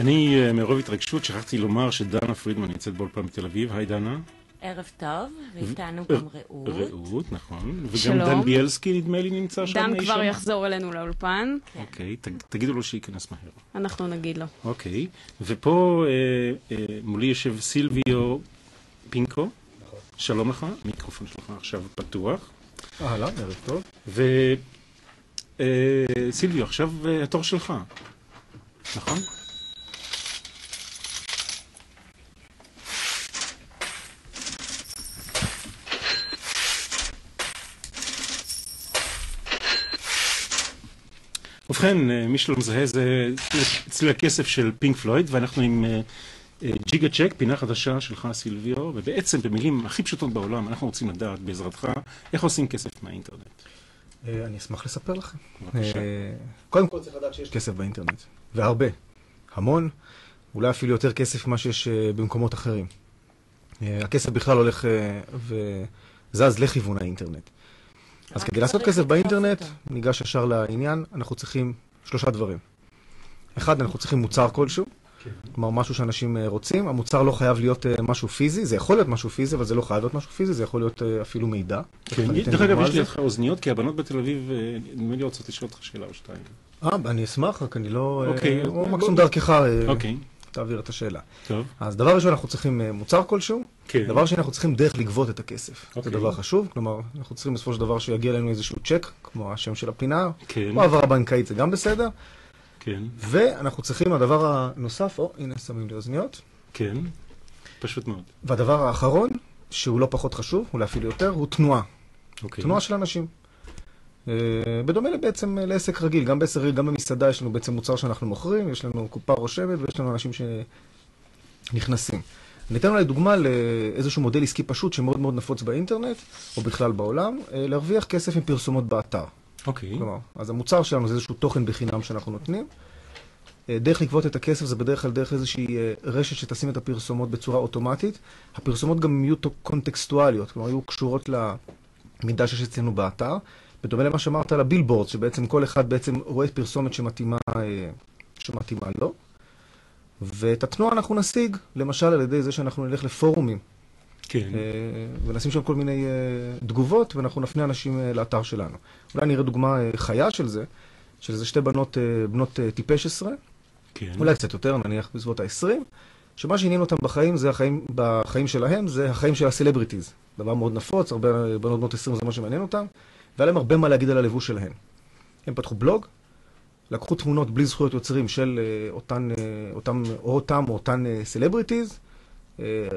אני מרוב התרגשות שכחתי לומר שדנה פרידמן נמצאת באולפן בתל אביב. היי דנה. ערב טוב, ואיתנו גם רעות. רעות, נכון. וגם שלום. דן ביאלסקי נדמה לי נמצא שם. דן כבר יחזור אלינו לאולפן. אוקיי, תגידו לו שייכנס מהר. אנחנו נגיד לו. אוקיי, ופה מולי יושב סילביו פינקו. שלום לך, המיקרופון שלך עכשיו פתוח. אהלן, ערב טוב. סילביו, עכשיו התור שלך, נכון? ובכן, מי שלא מזהה, זה אצלי הכסף של פינק פלויד, ואנחנו עם ג'יגה צ'ק, פינה חדשה שלך סילביו, ובעצם במילים הכי פשוטות בעולם, אנחנו רוצים לדעת בעזרתך איך עושים כסף מהאינטרנט. אני אשמח לספר לכם. בבקשה. קודם כל צריך לדעת שיש כסף באינטרנט, והרבה, המון, אולי אפילו יותר כסף ממה שיש במקומות אחרים. הכסף בכלל הולך וזז לכיוון האינטרנט. אז כדי לעשות כסף באינטרנט, ניגש ישר לעניין, אנחנו צריכים 3 דברים. אחד, אנחנו צריכים מוצר כלשהו, כלומר משהו שאנשים רוצים. המוצר לא חייב להיות משהו פיזי, זה יכול להיות משהו פיזי, אבל זה לא חייב להיות משהו פיזי, זה יכול להיות אפילו מידע. דרך אגב, יש לי לך אוזניות, כי הבנות בתל אביב, נדמה לי רוצות לשאול אותך שאלה או שתיים. אני אשמח, רק אני לא... אוקיי. או מקסימום דרכך אוקיי. תעביר את השאלה. טוב. אז דבר ראשון, אנחנו צריכים מוצר כלשהו. כן. דבר שני, אנחנו צריכים דרך לגבות את הכסף. זה אוקיי. דבר חשוב, כלומר, אנחנו צריכים בסופו של דבר שיגיע אלינו איזשהו צ'ק, כמו השם של הפינה, כן. או העברה בנקאית, זה גם בסדר. כן. ואנחנו צריכים, הדבר הנוסף, הנה, שמים לי אוזניות. כן. פשוט מאוד. והדבר האחרון, שהוא לא פחות חשוב, אולי אפילו יותר, הוא תנועה. אוקיי. תנועה של אנשים. בדומה בעצם לעסק רגיל, גם בעסק רגיל, גם במסעדה יש לנו בעצם מוצר שאנחנו מוכרים, יש לנו קופה רושמת ויש לנו אנשים שנכנסים. אני אתן אולי דוגמה לאיזשהו מודל עסקי פשוט שמאוד מאוד נפוץ באינטרנט, או בכלל בעולם, להרוויח כסף עם פרסומות באתר. אוקיי. כלומר, אז המוצר שלנו זה איזשהו תוכן בחינם שאנחנו נותנים. דרך לגבות את הכסף זה בדרך כלל דרך איזושהי רשת שתשים את הפרסומות בצורה אוטומטית. הפרסומות גם יהיו קונטקסטואליות, כלומר יהיו קשורות למידע שיש אצלנו באתר. בדומה למה שאמרת על הבילבורד, שבעצם כל אחד בעצם רואה פרסומת שמתאימה לו. ואת התנועה אנחנו נשיג, למשל על ידי זה שאנחנו נלך לפורומים. כן. ונשים שם כל מיני תגובות, ואנחנו נפנה אנשים לאתר שלנו. אולי נראה דוגמה חיה של זה, שזה 2 בנות טיפש 10, כן. אולי קצת יותר, נניח בסביבות ה-20, שמה שעניין אותם בחיים, זה בחיים שלהם, זה החיים של הסלבריטיז. דבר מאוד נפוץ, הרבה בנות 20 זה מה שמעניין אותם, והיה להם הרבה מה להגיד על הלבוש שלהם. הם פתחו בלוג, לקחו תמונות בלי זכויות יוצרים של אותן סלבריטיז.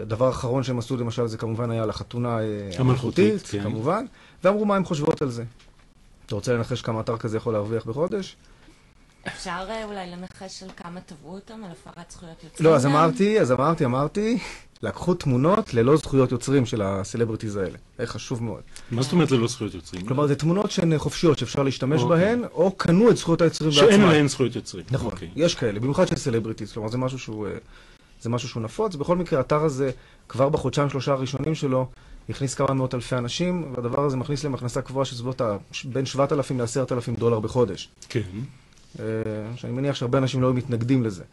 דבר האחרון שהם עשו למשל זה כמובן היה לחתונה המלכותית, כן. כמובן, ואמרו מה הם חושבות על זה. אתה רוצה לנחש כמה אתר כזה יכול להרוויח בחודש? אפשר אולי לנחש על כמה תבעו אותם על הפרת זכויות יוצרים? לא, אז אמרתי, לקחו תמונות ללא זכויות יוצרים של הסלבריטיז האלה. זה חשוב מאוד. מה זאת אומרת ללא זכויות יוצרים? כלומר, זה תמונות שהן חופשיות, שאפשר להשתמש בהן, או קנו את זכויות היוצרים בעצמם. שאין להן זכויות יוצרים. נכון, יש כאלה, במיוחד של סלבריטיז. כלומר, זה משהו שהוא נפוץ. בכל מקרה, האתר הזה, כבר בחודשיים 3 הראשונים שלו, הכניס כמה מאות אלפי אנשים, והדבר הזה מכניס להם הכנסה קבועה של בין 7,000 ל-10,000 דולר בחודש. כן. שאני מניח שהרבה אנשים לא מתנגדים לזה.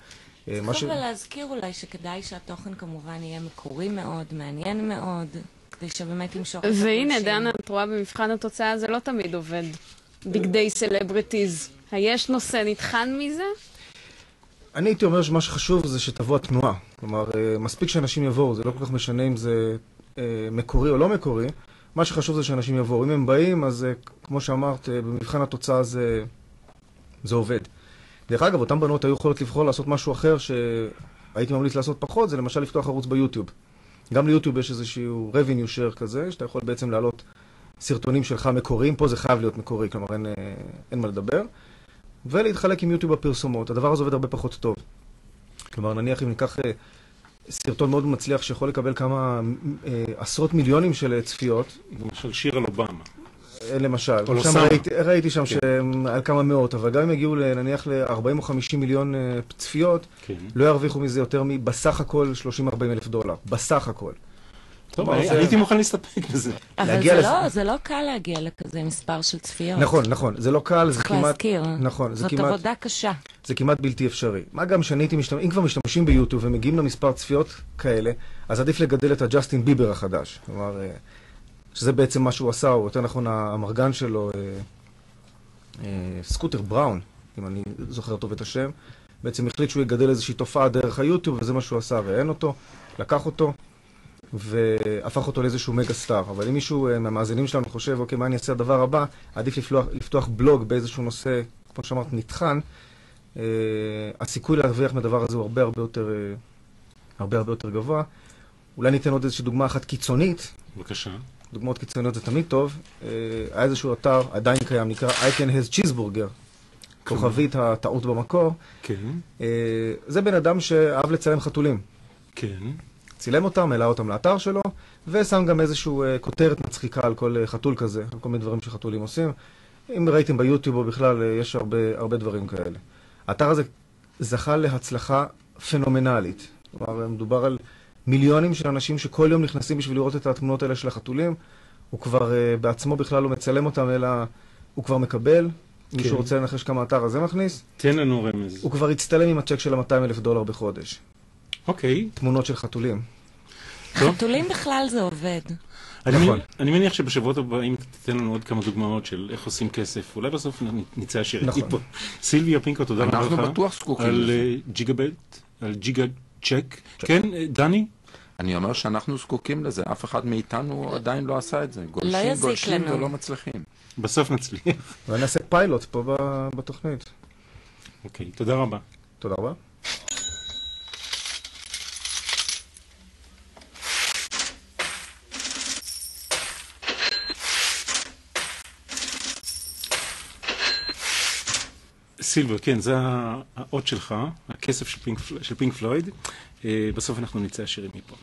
צריך אבל להזכיר אולי שכדאי שהתוכן כמובן יהיה מקורי מאוד, מעניין מאוד, כדי שבאמת ימשוך את האנשים. והנה, דנה, את רואה במבחן התוצאה, זה לא תמיד עובד. בגדי סלבריטיז. היש נושא נטחן מזה? אני הייתי אומר שמה שחשוב זה שתבוא התנועה. כלומר, מספיק שאנשים יבואו, זה לא כל כך משנה אם זה מקורי או לא מקורי. מה שחשוב זה שאנשים יבואו. אם הם באים, אז כמו שאמרת, במבחן התוצאה זה עובד. דרך אגב, אותן בנות היו יכולות לבחור לעשות משהו אחר שהייתי ממליץ לעשות פחות, זה למשל לפתוח ערוץ ביוטיוב. גם ליוטיוב יש איזשהו revenue share כזה, שאתה יכול בעצם להעלות סרטונים שלך מקוריים, פה זה חייב להיות מקורי, כלומר אין מה לדבר, ולהתחלק עם יוטיוב בפרסומות. הדבר הזה עובד הרבה פחות טוב. כלומר, נניח אם ניקח סרטון מאוד מצליח שיכול לקבל כמה עשרות מיליונים של צפיות. למשל שיר על אובמה. למשל, שם ראיתי שם על כמה מאות, אבל גם אם יגיעו נניח ל-40 או 50 מיליון צפיות, לא ירוויחו מזה יותר בסך הכל 30-40 אלף דולר. בסך הכל. טוב, הייתי מוכן להסתפק בזה. אבל זה לא קל להגיע לכזה מספר של צפיות. נכון, זה לא קל, זה כמעט... צריך להזכיר. נכון, זה זאת כמעט... עבודה קשה. זה כמעט בלתי אפשרי. מה גם שאני הייתי משתמש, אם כבר משתמשים ביוטיוב ומגיעים למספר צפיות כאלה, אז עדיף לגדל את הג'סטין ביבר החדש. כלומר, שזה בעצם מה שהוא עשה, או יותר נכון המרגן שלו, סקוטר בראון, אם אני זוכר טוב את השם, בעצם החליט שהוא יגדל איזושהי תופעה דרך היוטיוב, וזה מה שהוא עשה, ראיין אותו, לקח אותו, והפך אותו לאיזשהו מגה סטאר. אבל אם מישהו מהמאזינים שלנו חושב, אוקיי, מה אני אעשה הדבר הבא, עדיף לפתוח בלוג באיזשהו נושא, כמו שאמרת, נטחן, הסיכוי להרוויח מהדבר הזה הוא הרבה יותר גבוה. אולי ניתן עוד איזושהי דוגמה אחת קיצונית. בבקשה. דוגמאות קיצוניות זה תמיד טוב. היה איזשהו אתר, עדיין קיים, נקרא I can has cheeseburger. כוכבית הטעות במקור. כן. זה בן אדם שאהב לצלם חתולים. כן. צילם אותם, העלה אותם לאתר שלו, ושם גם איזשהו כותרת מצחיקה על כל חתול כזה, על כל מיני דברים שחתולים עושים. אם ראיתם ביוטיוב או בכלל, יש הרבה דברים כאלה. האתר הזה זכה להצלחה פנומנלית. כלומר, מדובר על מיליונים של אנשים שכל יום נכנסים בשביל לראות את התמונות האלה של החתולים. הוא כבר בעצמו בכלל לא מצלם אותם, אלא הוא כבר מקבל. מישהו רוצה לנחש כמה האתר הזה מכניס? תן לנו רמז. הוא כבר הצטלם עם הצ'ק של $200,000 בחודש. אוקיי. תמונות של חתולים. חתולים בכלל זה עובד. נכון. אני מניח שבשבועות הבאים תיתן לנו עוד כמה דוגמאות של איך עושים כסף. אולי בסוף נצא עשירים. נכון. סילביה פינקו, תודה רבה לך. אנחנו בטוח זקוקים על לזה. ג'יגאבייט, על ג'יגה צ'ק. כן, דני? אני אומר שאנחנו זקוקים לזה, אף אחד מאיתנו עדיין לא עשה את זה. לא יזיק גולשים לנו. ולא מצליחים. בסוף נצליח. ואני אעשה פיילוט פה בתוכנית. אוקיי, תודה רבה. תודה רבה. סילבר, כן, זה האות שלך, הכסף של פינק פלויד. בסוף אנחנו נצא עשירים מפה.